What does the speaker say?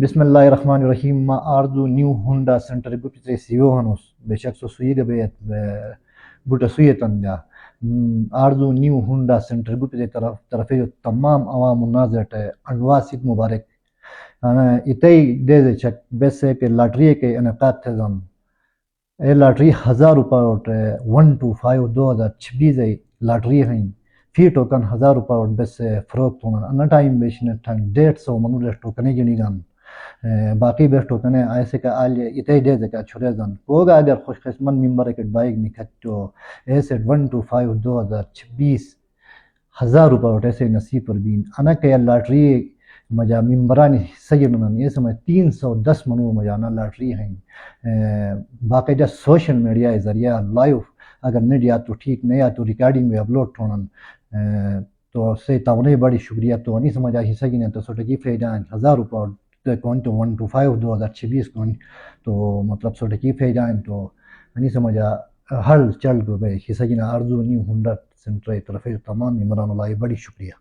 بسم الله الرحمن الرحيم. ما أرجو نيو هوندا سنتر جوبي سيو هنوس بشك سوسوية بيت بوتا سوية تنجا. أرجو نيو هوندا سنتر جوبي طرفه تمام عوام الناظرة انواع سید مبارک. أنا إتاي ديزي شك بس کہ لاٹری کے انعقاد تھے زم اے لاٹری 1000 روپے 125 2026 لاٹری ہیں فی ٹوکن 1000 روپے بس فروخت ہونا ان ٹائم بیشن 150 منو ٹوکن گنی گان باقی بیس ٹوکن ایسے کا آل اتائی دے دے کا چھوڑے زن کوگا اگر خوش قسمت ممبر کے بائک نکھتو ایسے 125 2026 1000 روپے ایسے نصیب پر بین انا کہ لاٹری مجا ممبرانی سجنن یہ سمجھ 310 منو مجانا لاٹری ہیں باقاعدہ سوشل میڈیا ذریعہ لائیو اگر نہیں دیا تو ٹھیک نہیں یا تو ریکارڈنگ میں اپلوڈ ٹھونن تو سے تاونے بڑی شکریہ تو نہیں سمجھا ہی سجن تو سوٹا کی فائدہ 1000 روپے کون تو 125 2026 کون تو مطلب سوٹا کی فائدہ تو نہیں سمجھا ہر چل گئے ہی سجن ارزو نیو ہونڈا سنٹر طرف تمام ممبران اللہ بڑی شکریہ.